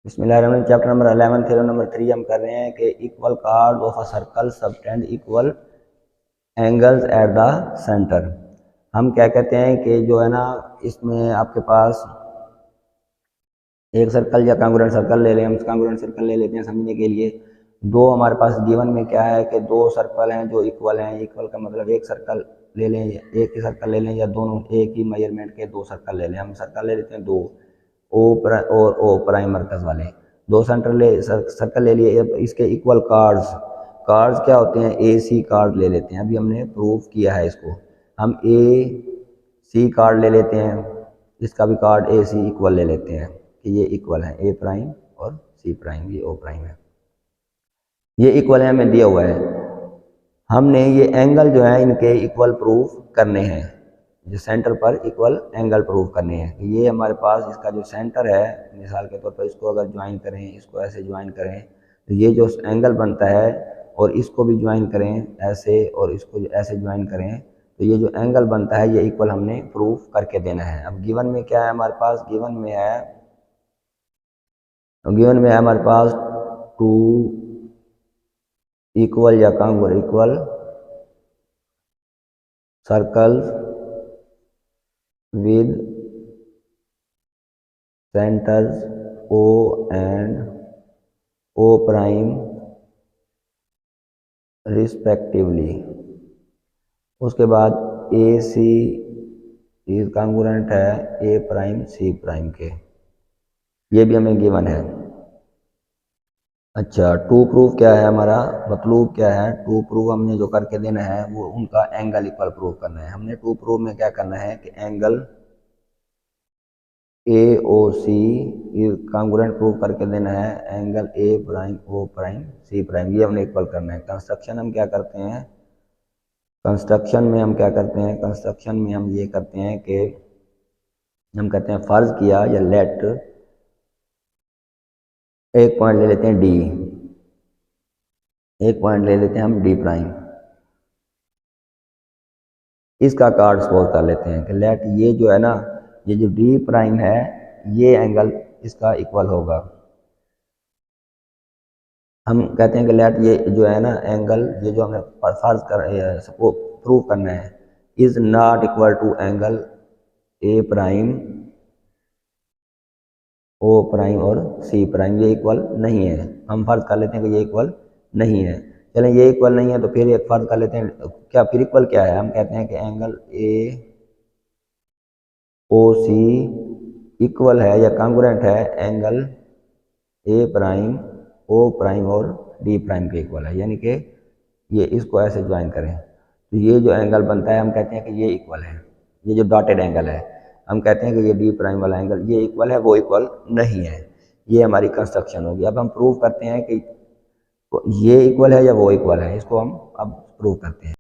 बिस्मिल्लाहिर्रहमानिर्रहीम। Chapter number 11 theorem number 3 हम कर रहे हैं कि equal card of a circle subtend equal angles at the centre. हम क्या कहते हैं कि जो है ना, इसमें आपके पास एक सर्कल या कांग्रुएंट सर्कल ले लें, हम कांग्रुएंट सर्कल ले लेते हैं समझने के लिए। दो हमारे पास गिवन में क्या है कि दो सर्कल हैं जो इक्वल हैं। इक्वल का मतलब एक सर्कल ले लें, एक ही सर्कल ले लें, या दोनों एक ही मेजरमेंट के दो सर्कल ले लें। हम सर्कल ले लेते हैं दो, ओ प्राइम मरकज वाले दो सर्कल ले लिए। अब इसके इक्वल कार्ड्स क्या होते हैं, ए सी कार्ड ले लेते हैं। अभी हमने प्रूफ किया है इसको। हम ए सी कार्ड ले लेते हैं, इसका भी कार्ड ए सी इक्वल ले लेते हैं कि ये इक्वल है, ए प्राइम और सी प्राइम, ये ओ प्राइम है, ये इक्वल है, हमें दिया हुआ है। हमने ये एंगल जो है इनके इक्वल प्रूफ करने हैं, जो सेंटर पर इक्वल एंगल प्रूफ करने हैं। ये हमारे पास इसका जो सेंटर है, मिसाल के तौर पर इसको अगर ज्वाइन करें, इसको ऐसे ज्वाइन करें तो ये जो एंगल बनता है, और इसको भी ज्वाइन करें ऐसे और इसको ऐसे ज्वाइन करें तो ये जो एंगल बनता है ये इक्वल हमने प्रूफ करके देना है। अब गिवन में क्या है हमारे पास, गिवन में है हमारे पास टू इक्वल या congruent equal circles with centers O and O prime respectively। उसके बाद ए सी इज कांग्रुएंट है ए प्राइम सी प्राइम के, ये भी हमें गिवन है। अच्छा, टू प्रूफ क्या है हमारा, मतलब क्या है, टू प्रूफ हमने जो करके देना है वो उनका एंगल इक्वल प्रूफ करना है। हमने टू प्रूफ में क्या करना है कि angle A O C congruent prove करके देना है angle A prime O prime C prime, ये हमने इक्वल करना है। कंस्ट्रक्शन में हम क्या करते हैं, कंस्ट्रक्शन में हम ये करते हैं कि हम कहते हैं फर्ज किया या लेट, एक पॉइंट ले लेते हैं डी, एक पॉइंट ले लेते हैं हम डी प्राइम, इसका कार्ड सपोज कर लेते हैं कि लेट ये जो है ना, ये जो डी प्राइम है ये एंगल इसका इक्वल होगा। हम कहते हैं कि लेट ये जो है ना एंगल, ये जो हमें फर्ज कर सपोज प्रूव करना है, is not equal to angle A prime O prime और सी प्राइम, ये इक्वल नहीं है। हम फर्ज कर लेते हैं कि ये इक्वल नहीं है। चलें, ये इक्वल नहीं है तो फिर एक फर्ज कर लेते हैं, क्या फिर इक्वल क्या है, हम कहते हैं कि angle A O C equal है या कांग्रुएंट है angle A prime O prime और डी प्राइम के इक्वल है। यानी कि ये इसको ऐसे ज्वाइन करें तो ये जो एंगल बनता है हम कहते हैं कि ये इक्वल है। ये जो डॉटेड एंगल है हम कहते हैं कि ये डी प्राइम वाला एंगल ये इक्वल है, वो इक्वल नहीं है। ये हमारी कंस्ट्रक्शन होगी। अब हम प्रूव करते हैं कि ये इक्वल है या वो इक्वल है, इसको हम अब प्रूव करते हैं।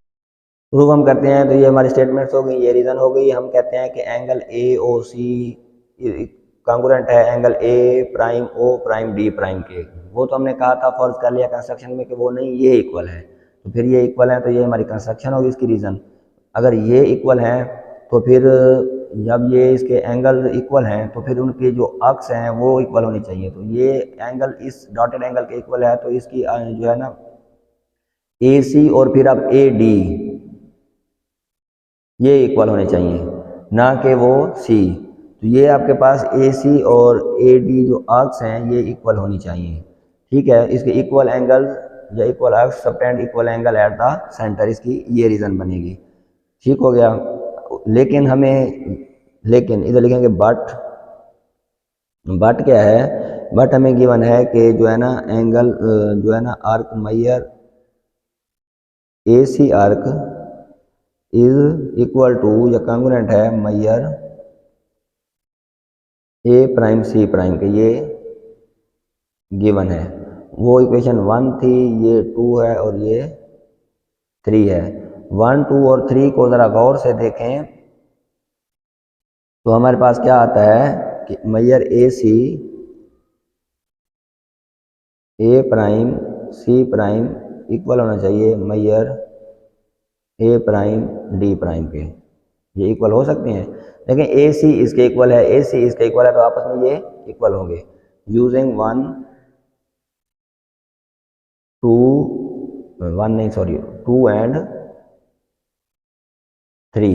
प्रूव हम करते हैं तो ये हमारी स्टेटमेंट्स हो गई, ये रीज़न हो गई। हम कहते हैं कि angle A O C congruent है angle A prime O prime D prime के। वो तो हमने कहा था, फर्ज कर लिया कंस्ट्रक्शन में कि वो नहीं, ये इक्वल है, तो फिर ये इक्वल है तो ये हमारी कंस्ट्रक्शन होगी इसकी रीज़न। अगर ये इक्वल है तो फिर जब ये इसके एंगल इक्वल हैं तो फिर उनके जो अक्स हैं वो इक्वल होनी चाहिए। तो ये एंगल इस डॉटेड एंगल के इक्वल है तो इसकी जो है ना ए सी और फिर अब ए डी ये इक्वल होने चाहिए, ना कि वो सी। तो ये आपके पास ए सी और ए डी जो आर्क्स हैं ये इक्वल होनी चाहिए, ठीक है। इसके इक्वल एंगल या equal arcs subtend equal angle at the centre, इसकी ये रीज़न बनेगी, ठीक हो गया। लेकिन इधर लिखेंगे बट क्या है, बट हमें गिवन है कि जो है ना एंगल जो है ना arc major A C arc is equal to या कांग्रुएंट है मैयर ए प्राइम सी प्राइम के, ये गिवन है। वो इक्वेशन 1 थी, ये 2 है और ये 3 है। 1 2 और 3 को ज़रा गौर से देखें तो हमारे पास क्या आता है कि Maihar A C A prime C prime equal होना चाहिए मैयर ए प्राइम डी प्राइम के, ये इक्वल हो सकते हैं। लेकिन ए सी इसके इक्वल है, ए सी इसके इक्वल है तो आपस में ये इक्वल होंगे। यूजिंग टू एंड थ्री,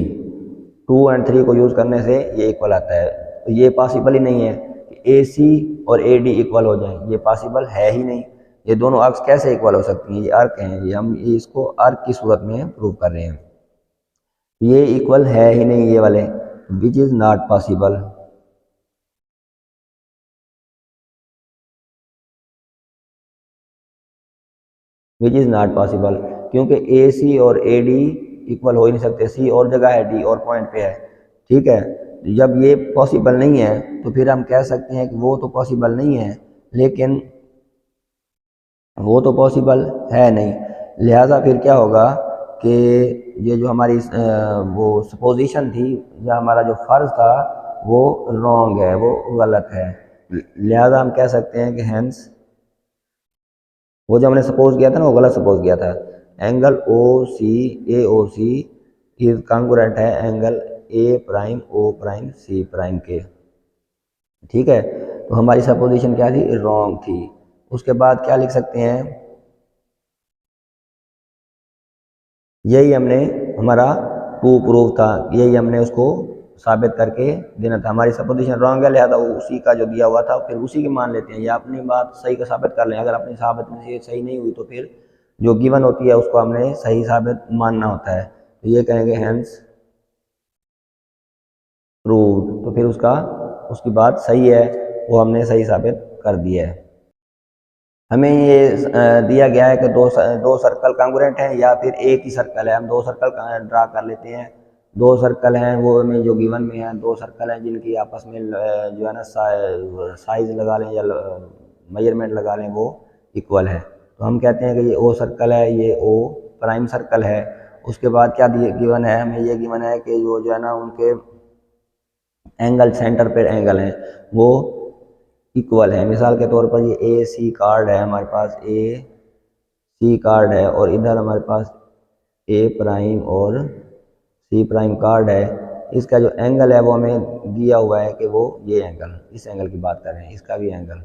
2 और 3 को यूज करने से ये इक्वल आता है। तो ये पॉसिबल ही नहीं है कि ए सी और ए डी इक्वल हो जाए, ये पॉसिबल है ही नहीं। ये दोनों आर्क्स कैसे इक्वल हो सकती हैं, ये आर्क हैं, ये हम इसको आर्क की सूरत में प्रूव कर रहे हैं। ये इक्वल है ही नहीं ये वाले, which is not possible. Which is not possible, क्योंकि ए सी और ए डी इक्वल हो ही नहीं सकते। सी और जगह है, डी और पॉइंट पे है, ठीक है। जब ये पॉसिबल नहीं है तो फिर हम कह सकते हैं कि वो तो पॉसिबल नहीं है, लेकिन वो तो पॉसिबल है नहीं। लिहाजा फिर क्या होगा कि ये जो हमारी वो सपोजिशन थी या हमारा जो फ़र्ज़ था वो रॉन्ग है, वो गलत है। लिहाजा हम कह सकते हैं कि हेंस वो जो हमने सपोज किया था ना वो गलत सपोज किया था। Angle O C A O C is congruent है angle A prime O prime C prime के, ठीक है। तो हमारी सपोजिशन क्या थी, रॉन्ग थी। उसके बाद क्या लिख सकते हैं, यही हमने हमारा प्रूफ था, यही हमने उसको साबित करके देना था। हमारी सपोजिशन रॉन्ग है, लिहाजा उसी का जो दिया हुआ था फिर उसी की मान लेते हैं, या अपनी बात सही का साबित कर लें। अगर अपनी साबित में से सही नहीं हुई तो फिर जो गिवन होती है उसको हमने सही साबित मानना होता है। तो ये कहेंगे हेंस प्रूव्ड, तो फिर उसकी बात सही है, वो हमने सही साबित कर दिया है। हमें ये दिया गया है कि दो सर्कल कॉन्ग्रुएंट हैं या फिर एक ही सर्कल है। हम दो सर्कल ड्रा कर लेते हैं। दो सर्कल हैं वो हमें जो गिवन में है, दो सर्कल हैं जिनकी आपस में जो है ना साइज लगा लें या मेजरमेंट लगा लें वो इक्वल है। तो हम कहते हैं कि ये ओ सर्कल है, ये ओ प्राइम सर्कल है। उसके बाद क्या दिए गिवन है, हमें ये गिवन है कि जो है ना उनके एंगल, सेंटर पे एंगल हैं वो इक्वल है। मिसाल के तौर पर ये ए सी कार्ड है, हमारे पास ए सी कार्ड है और इधर हमारे पास ए प्राइम और सी प्राइम कार्ड है। इसका जो एंगल है वो हमें दिया हुआ है कि वो ये एंगल, इस एंगल की बात कर रहे हैं, इसका भी एंगल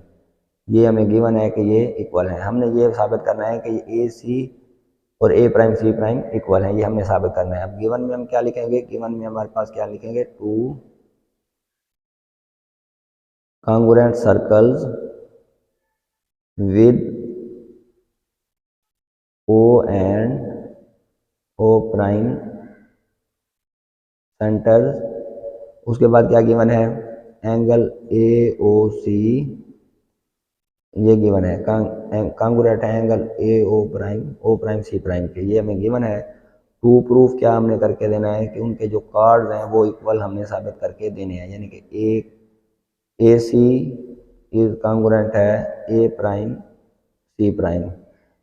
ये हमें गिवन है कि ये इक्वल है। हमने ये साबित करना है कि ए सी और ए प्राइम सी प्राइम इक्वल है, ये हमने साबित करना है। अब गिवन में हम क्या लिखेंगे, गिवन में हमारे पास क्या लिखेंगे, to congruent circles with O and O prime centers। उसके बाद क्या गिवन है, एंगल ए ओ सी ये गिवन है, कॉन्ग्रुएंट है angle A O prime C prime के, ये हमें गिवन है। टू प्रूफ क्या हमने करके देना है कि उनके जो कार्ड्स हैं वो इक्वल हमने साबित करके देने हैं, यानी कि ए सी इज कॉन्ग्रुएंट है ए प्राइम सी प्राइम।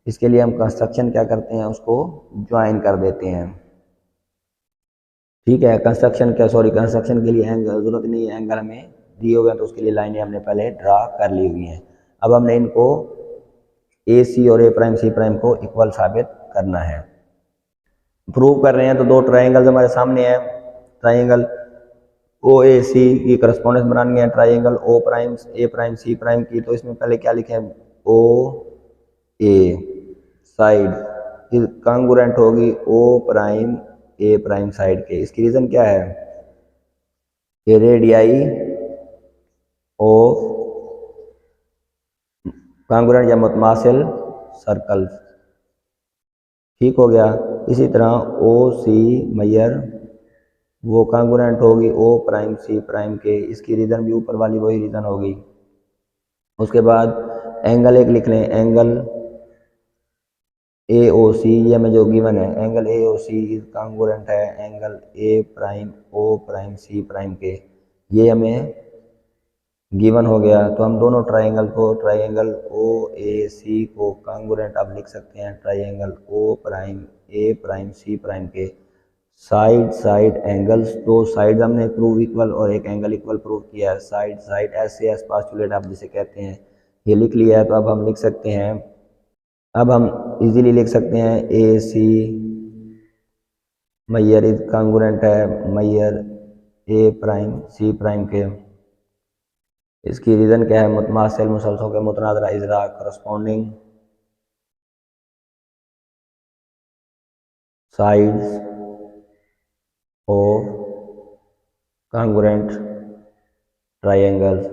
इसके लिए हम कंस्ट्रक्शन क्या करते हैं, उसको ज्वाइन कर देते हैं, ठीक है। कंस्ट्रक्शन के लिए एंगल जरूरत नहीं है, एंगल हमें दिए हुए हैं तो उसके लिए लाइनें हमने पहले ड्रा कर ली हुई हैं। अब हमने इनको ए सी और ए प्राइम सी प्राइम को इक्वल साबित करना है। प्रूव कर रहे हैं तो दो ट्राइंगल्स हमारे सामने हैं, ट्राइंगल ओ ए सी की करस्पॉन्डेंस बनानी है ट्राइंगल ओ प्राइम ए प्राइम सी प्राइम की। तो इसमें पहले क्या लिखे, ओ ए साइड कॉन्ग्रुएंट होगी ओ प्राइम ए प्राइम साइड के। इसकी रीज़न क्या है, कि रेडियाई ऑफ कॉन्ग्रुएंट या मुतमासिल सर्कल्स, ठीक हो गया। इसी तरह ओ सी मैयर वो कॉन्ग्रुएंट होगी ओ प्राइम सी प्राइम के, इसकी रीज़न भी ऊपर वाली वही रीज़न होगी। उसके बाद एंगल एक लिख लें, एंगल ए ओ सी, ये हमें जो गिवन है angle A O C is congruent है angle A prime O prime C prime के, ये हमें गिवन हो गया। तो हम दोनों ट्राइंगल को, ट्राइंगल ओ ए सी को कॉन्ग्रुएंट अब लिख सकते हैं ट्राइंगल ओ प्राइम ए प्राइम सी प्राइम के। साइड एंगल्स, दो साइड हमने प्रूव इक्वल और एक एंगल इक्वल प्रूव किया है। साइड ऐसे एस पास्टुलेट आप जिसे कहते हैं, ये लिख लिया है। तो अब हम लिख सकते हैं, अब हम इजीली लिख सकते हैं ए सी मैयर इज कॉन्ग्रुएंट है मैयर ए प्राइम सी प्राइम के। इसकी रीज़न क्या है? मुतमासिल मुसलसलों के मुतनाज़िरा इजरा corresponding sides of congruent triangles,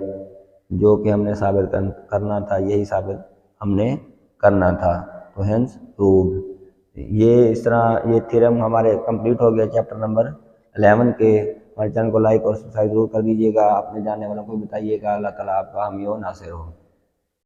जो कि हमने साबित करना था, यही साबित हमने करना था। तो हेंस प्रूव्ड। ये इस तरह ये थ्योरम हमारे कंप्लीट हो गया चैप्टर नंबर 11 के। हमारे चैनल को लाइक और सब्सक्राइब जरूर कर दीजिएगा। अपने जानने वालों को बताइएगा। अल्लाह ताला आपका हामी हो नासिर हो।